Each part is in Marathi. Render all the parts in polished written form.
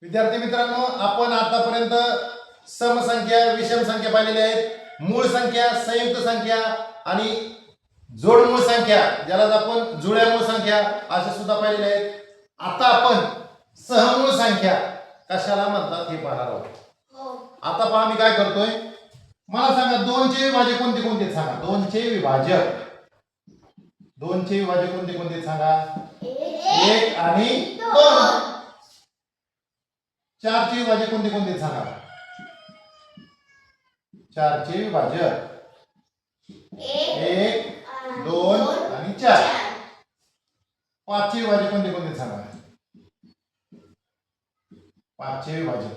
विद्यार्थी मित्रांनो, आपण आतापर्यंत समसंख्या, विषम संख्या पाहिलेल्या आहेत. मूळ संख्या, संयुक्त संख्या आणि जोडमूळ संख्या, ज्याला आपण जुळ्या मूळ संख्या अशा सुद्धा पाहिलेल्या आहेत. आता आपण सहमूळ संख्या कशाला म्हणतात हे पाहणार आहोत. आता पहा मी काय करतोय, मला सांगा दोनचे विभाजक कोणते कोणते सांगा. दोनचे विभाजक कोणते कोणते सांगा. 1 आणि 2. चारचे विभाजक कोणते कोणते सांगा. चारचे विभाजक 1, 2 आणि 4. पाचचे विभाजक कोणते कोणते सांगा. पाचचे विभाजक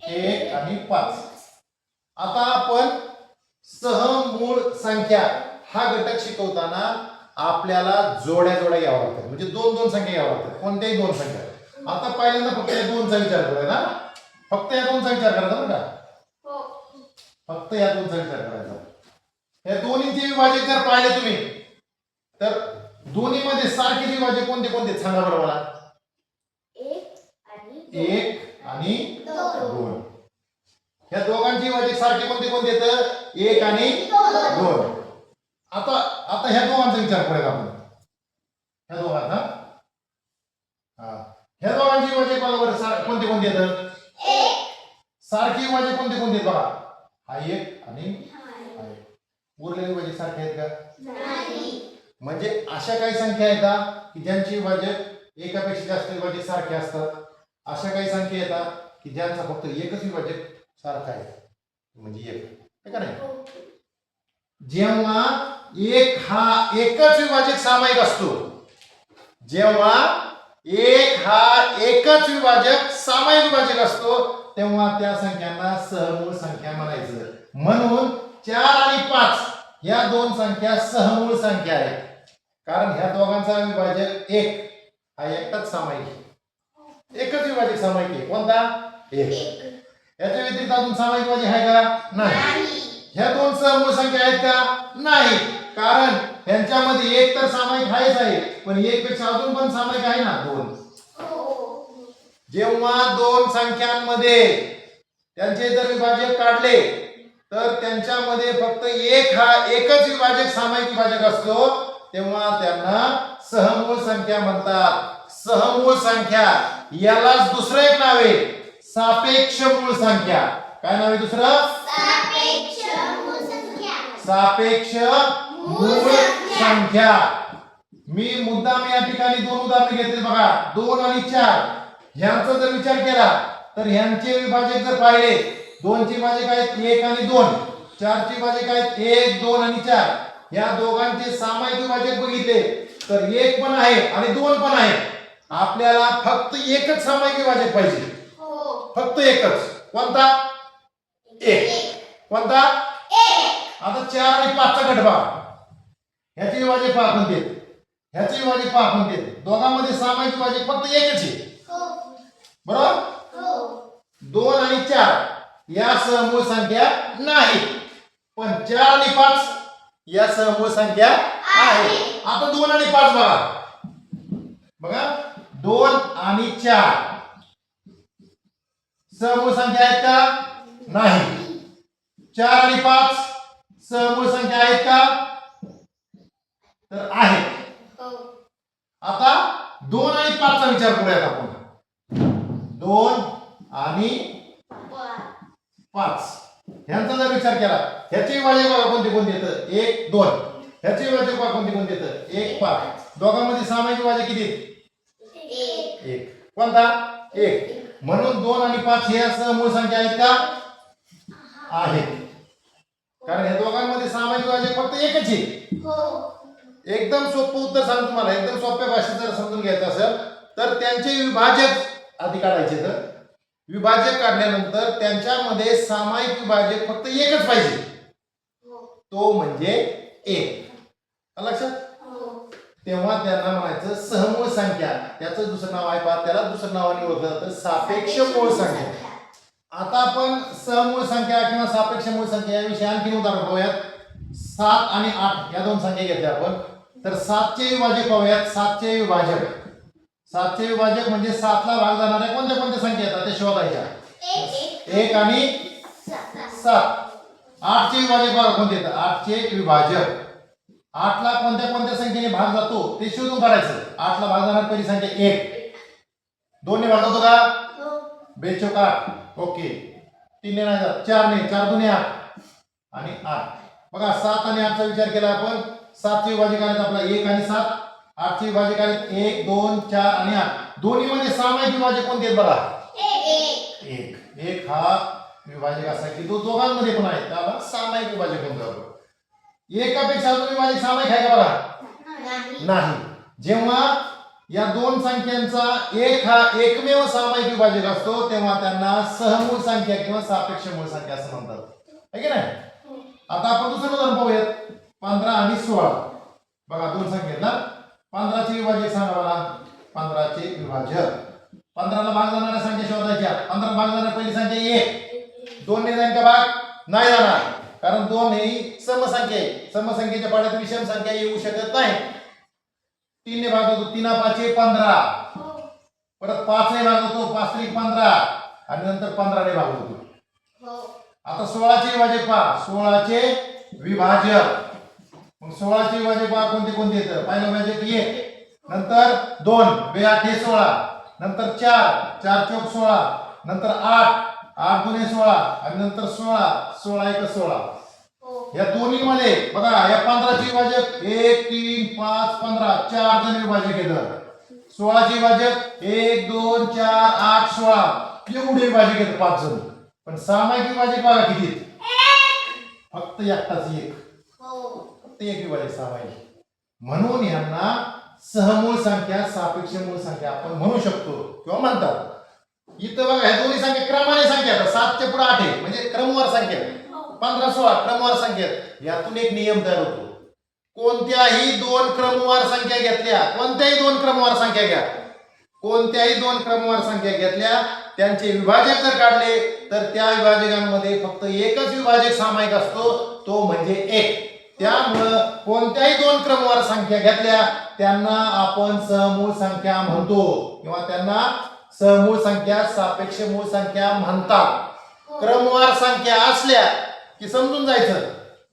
1 आणि 5. आता आपण सहमूळ संख्या हा घटक शिकवताना आपल्याला जोड्या घ्याव्या लागतात. म्हणजे दोन दोन संख्या घ्याव्या लागतात. कोणत्याही दोन संख्या. आता पहिल्यांदा फक्त या दोनचा विचार करायचा ना. फक्त या दोनचा विचार करायचा बरं का. फक्त या दोनचा विचार करायचा. या दोन्हीचे विभाजक जर पाहिले तुम्ही तर दोन्हीमध्ये सारखे विभाजक कोणते कोणते सांगा बरं मला. 1 आणि 2. या दोघांचे विभाजक सारखे कोणते कोणते येतं. 1 आणि 2. आता ह्या दोघांचा विचार करूया आपण. ह्या दोघांचा ह्या दोघांचे विभाजक बरोबर कोणते कोणते येतं. सारखे विभाजक कोणते कोणते आहेत बघा. हा 1 आणि हा 1. उरलेले विभाजक सारखे आहेत का. म्हणजे अशा काही संख्या आहेत की ज्यांचे विभाजक एकापेक्षा जास्त विभाजक सारखे असतात. अशा काही संख्या येतात की ज्यांचा फक्त एकच विभाजक सारखा आहे, म्हणजे 1 का नाही. जेव्हा एकच विभाजक सामायिक असतो, जेव्हा एकच विभाजक सामायिक विभाजक असतो, तेव्हा त्या संख्यांना सहमूळ संख्या म्हणायचं. म्हणून 4 आणि 5 या दोन संख्या सहमूळ संख्या आहेत. कारण ह्या दोघांचा विभाजक 1 हा एकटाच सामायिक आहे. एकच विभाजक सामायिक आहे. कोणता. 1. याच्या व्यतिरिक्त अजून सामायिक विभाजक आहे का. नाही. ह्या दोन सहमूळ संख्या आहेत का. नाही. कारण यांच्यामध्ये एक तर सामायिक आहेच आहे, पण एक पेक्षा अजून पण सामायिक आहे ना 2. जेव्हा दोन संख्यांमध्ये त्यांचे जर विभाजक काढले तर त्यांच्यामध्ये फक्त एकच विभाजक सामायिक विभाजक असतो, तेव्हा त्यांना सहमूळ संख्या म्हणतात. सहमूळ संख्या यालाच दुसरं एक नाव आहे सापेक्ष मूळ संख्या. काय नाव आहे दुसरं. सापेक्ष मूळ संख्या. मी मुद्दाम या ठिकाणी दोन उदाहरण घेतले बघा. 2 आणि 4 ह्यांचा जर विचार केला तर ह्यांचे विभाजक जर पाहिले, 2 चे विभाजक आहेत 1 आणि 2, 4 चे विभाजक आहेत 1, 2 आणि 4. या दोघांचे सामायिक विभाजक बघितले तर 1 पण आहे आणि 2 पण आहे. आपल्याला फक्त एकच सामायिक विभाजक पाहिजे. फक्त एकच. कोणता. 1. कोणता. आता 4 आणि 5 चा गट पहा. ह्याचे विभाजक पहा कोणते. ह्याचे विभाजक पहा कोणते. दोघांमध्ये सामायिक विभाजक फक्त एकच आहे. बरोबर. 2 आणि 4 या सहमूळ संख्या नाही, पण 4 आणि 5 या सहमूळ संख्या आहे. आता 2 आणि 5 बघा. 2 आणि 4 सहमूळ संख्या आहेत का. नाही. 4 आणि 5 सहमूळ संख्या आहेत का. तर आहे. आता 2 आणि 5 चा विचार करूयात आपण. 2 आणि 5 ह्यांचा जर विचार केला, ह्याचे विभाजक बघा कोणते कोणते येतं. 1, 2. ह्याचे विभाजक बघा कोणते कोणते येतं. 1, 5. दोघांमध्ये सामायिक विभाजक किती. 1. कोणता. 1. म्हणून 2 आणि 5 ह्या सहमूळ संख्या आहेत का. आहेत. कारण ह्या दोघांमध्ये सामायिक विभाजक फक्त एकच आहे. एकदम सोपं उत्तर सांगतो तुम्हाला. एकदम सोप्या भाषेत जर समजून घ्यायचं असेल तर त्यांचे विभाजक आधी काढायचे. तर विभाजक काढल्यानंतर त्यांच्यामध्ये सामायिक विभाजक फक्त एकच पाहिजे, तो म्हणजे 1. लक्षात. तेव्हा त्यांना म्हणायचं सहमूळ संख्या. त्याचं दुसरं नाव आहे पहा. त्याला दुसरं नावाने ओळखलं जातं सापेक्ष मूळ संख्या. आता आपण सहमूळ संख्या किंवा सापेक्ष मूळ संख्या याविषयी आणखी उदाहरण पाहूयात. 7 आणि 8 या दोन संख्या घेतल्या आपण. तर 7 चे विभाजक पाहूयात. 7 चे विभाजक 7चे विभाजक म्हणजे 7 ला भाग जाणाऱ्या कोणत्या कोणत्या संख्या येतात ते शोधायच्या. 1 आणि 7. 8चे विभाजक बघा कोणते येतात. 8चे विभाजक 8 ला कोणत्या कोणत्या संख्येने भाग जातो ते शोधून काढायचं. 8 ला भाग जाणारी पहिली संख्या 1. 2 ने भाग जातो का? बेचोक 8. ओके. 3 ने नाही जात. 4 ने 4 दुने 8 आणि 8. बघा 7 आणि 8 चा विचार केला आपण. 7चे विभाजक आहेत आपला 1 आणि 7. 8चे विभाजक आहेत 1 2 4 आणि 8. दोन्ही मध्ये सामायिक विभाजक कोणते आहेत बघा? 1 हा विभाजक असा की तो दोघांमध्ये पण आहे त्याला सामायिक विभाजक म्हणतो. एकापेक्षा अजून विभाजक सामायिक आहे का बघा? नाही. जेव्हा या दोन संख्यांचा एक हा एकमेव सामायिक विभाजक असतो तेव्हा त्यांना सहमूळ संख्या किंवा सापेक्ष मूळ संख्या असं म्हणतात. है की नाही? आता आपण दुसरं उदाहरण पाहूयात. 15 आणि 16. बघा दोन संख्या आहेत ना. 15चे विभाजक सांगा मला. 15चे विभाजक 15 ला भाग जाणाऱ्या संख्या शोधायच्या. 15 भाग जाणारी पहिली संख्या 1. 2 ने जाईल का भाग? नाही जाणार. कारण 2 ही समसंख्या आहे. समसंख्येच्या पाड्यात विषम संख्या येऊ शकत नाही. 3 ने भाग होतो. 3 5 15. परत 5 ने भाग होतो. 5 3 15 आणि नंतर 15 ने भाग होतो. आता 16चे विभाजक पहा. 16चे विभाजक मग 16चे विभाजक पहा कोणते कोणते येतं. पहिलं विभाजक 1 नंतर 2 2 8 16 नंतर 4 4 चौक 16 नंतर 8 8 2 16 आणि नंतर 16 16 1 16. या दोन्ही मध्ये बघा या 15चे विभाजक 1 3 5 15 4 जण विभाजक येतात. 16चे विभाजक 1 2 4 8 16 एवढे विभाजक येतात 5 जण. पण सामायिक विभाजक बघा किती? फक्त एकटाच 1. फक्त एक विभाजक सामायिक. म्हणून यांना सहमूळ संख्या सापेक्ष मूळ संख्या आपण म्हणू शकतो किंवा म्हणतात. इथं बघा हे दोन्ही संख्या क्रमाने संख्या आहेत. 7 च्या पुढे 8 आहे म्हणजे क्रमवार संख्या. 15 16 क्रमवार संख्या. यातून एक नियम तयार होतो. कोणत्याही दोन क्रमवार संख्या घेतल्या. कोणत्याही दोन क्रमवार संख्या घ्या. कोणत्याही दोन क्रमवार संख्या घेतल्या त्यांचे विभाजक जर काढले तर त्या विभाजकांमध्ये फक्त एकच विभाजक सामायिक असतो तो म्हणजे 1. त्यामुळं कोणत्याही दोन क्रमवार संख्या घेतल्या त्यांना आपण सहमूळ संख्या म्हणतो किंवा त्यांना सहमूळ संख्या सापेक्ष मूळ संख्या म्हणतात. क्रमवार संख्या असल्या की समजून जायचं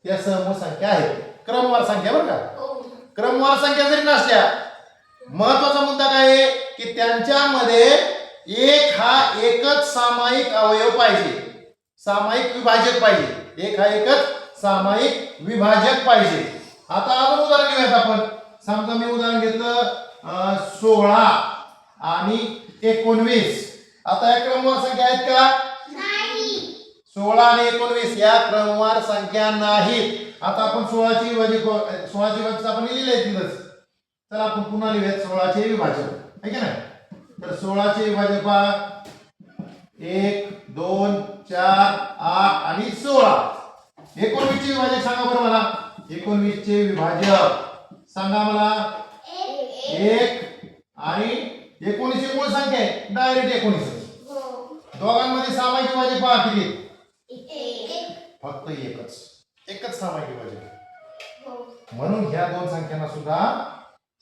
त्या सहमूळ संख्या आहेत. क्रमवार संख्या बरं का. क्रमवार संख्या जरी नसल्या महत्वाचा मुद्दा काय आहे की त्यांच्यामध्ये एक हा एकच सामायिक अवयव पाहिजे. सामायिक विभाजक पाहिजे. एक हा एकच सामायिक विभाजक पाहिजे. आता अजून उदाहरण घेऊयात आपण. समजा मी उदाहरण घेतलं 16 आणि 19. आता या क्रमवार संख्या आहेत का? नाही. 16 आणि 19 या क्रमवार संख्या नाहीत. आता आपण 16चे विभाजक आपण लिहिले तिथंच. तर आपण पुन्हा लिहूयात 16चे विभाजक. है की नाही? तर 16चे विभाजक पहा 1 2 4 8 आणि 16. 19चे विभाजक सांगा बरं मला. 19चे विभाजक सांगा मला. 1 आणि 19ची मूळ संख्या आहे डायरेक्ट 19. दोघांमध्ये सामायिक विभाजक पहा किती? फक्त एकच सामायिक विभाजक. म्हणून ह्या दोन संख्यांना सुद्धा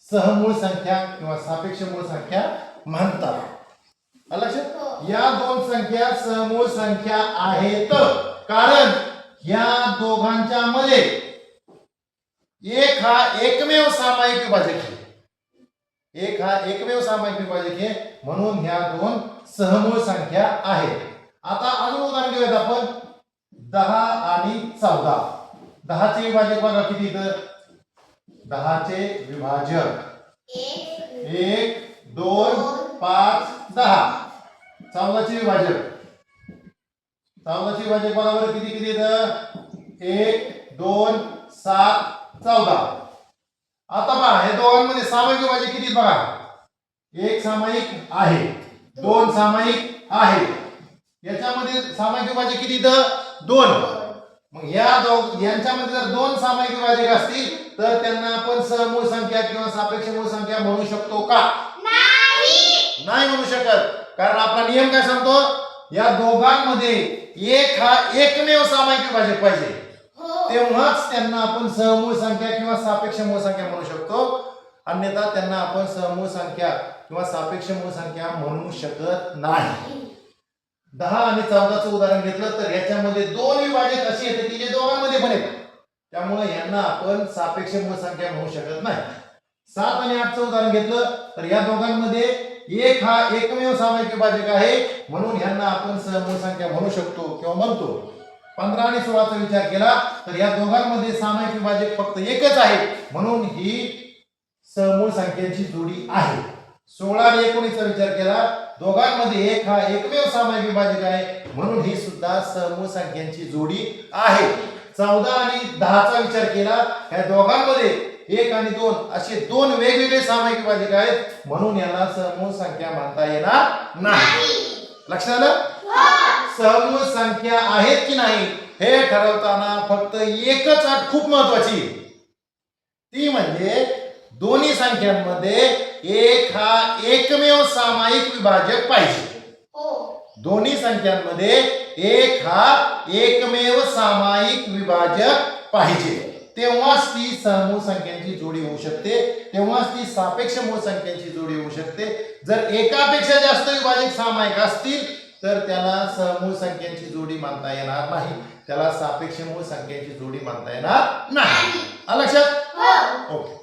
सहमूळ संख्या किंवा सापेक्ष मूळ संख्या म्हणतात. लक्षात? या दोन संख्या सहमूळ संख्या आहेत कारण या दोघांच्या मध्ये एक हा एकमेव सामायिक विभाजक आहे. एक हा एकमेव सामायिक विभाजक आहे म्हणून ह्या दोन सहमूळ संख्या आहेत. आता अजून उदाहरण घेऊयात आपण. 10 आणि 14. 10चे विभाजक बघा किती इथं. 10चे विभाजक 1 2 5 10. 14चे विभाजक बघा बरं किती किती इथं. 1 2 7 14. आता पहा हे दोघांमध्ये सामायिक विभाजक किती बघा. 1 सामायिक आहे 2 सामायिक आहे. याच्यामध्ये सामायिक विभाजक किती इथं 2. मग यांच्यामध्ये जर 2 सामायिक विभाजक असतील तर त्यांना आपण सहमूळ संख्या किंवा सापेक्ष मूळ संख्या म्हणू शकतो का? नाही म्हणू शकत. कारण आपला नियम काय सांगतो या दोघांमध्ये एक हा एकमेव सामायिक विभाजक पाहिजे. तेव्हाच त्यांना आपण सहमूळ संख्या किंवा सापेक्ष मूळ संख्या म्हणू शकतो. अन्यथा त्यांना आपण सहमूळ संख्या किंवा सापेक्ष मूळ संख्या म्हणू शकत नाही. 10 आणि 14चं उदाहरण घेतलं तर याच्यामध्ये दोन विभाजक असे येतात की जे दोघांमध्ये पण येतात, त्यामुळे यांना आपण सापेक्ष मूळ संख्या म्हणू शकत नाही. 7 आणि 8चं उदाहरण घेतलं तर या दोघांमध्ये एक हा एकमेव सामायिक विभाजक आहे, म्हणून यांना आपण सहमूळ संख्या म्हणू शकतो किंवा म्हणतो. 15 आणि 16चा विचार केला तर या दोघांमध्ये सामायिक विभाजक फक्त एकच आहे, म्हणून ही सहमूळ संख्यांची जोडी आहे. 16 आणि 19चा विचार केला, दोघांमध्ये एक हा एकमेव सामायिक विभाजक आहे, म्हणून ही सुद्धा सहमूळ संख्यांची जोडी आहे. 14 आणि 10चा विचार केला, या दोघांमध्ये 1 आणि 2 असे दोन वेगवेगळे सामायिक विभाजक आहेत, म्हणून याला सहमूळ संख्या म्हणता येणार नाही. लक्षात आलं? सहमूळ संख्या आहेत की नाही हे ठरवताना फक्त एकच अट खूप महत्वाची, ती म्हणजे दोन्ही संख्यांमध्ये एक हा एकमेव सामायिक विभाजक पाहिजे. दोन्ही संख्यांमध्ये एक हा एकमेव सामायिक विभाजक पाहिजे, तेव्हाच ती सहमूळ संख्यांची जोडी होऊ शकते, तेव्हाच ती सापेक्ष मूळ संख्यांची जोडी होऊ शकते. जर एकापेक्षा जास्त विभाजक सामायिक असतील तर त्याला सहमूळ संख्यांची जोडी मानता येणार नाही, त्याला सापेक्ष मूळ संख्यांची जोडी मानता येणार नाही. लक्षात? ओके.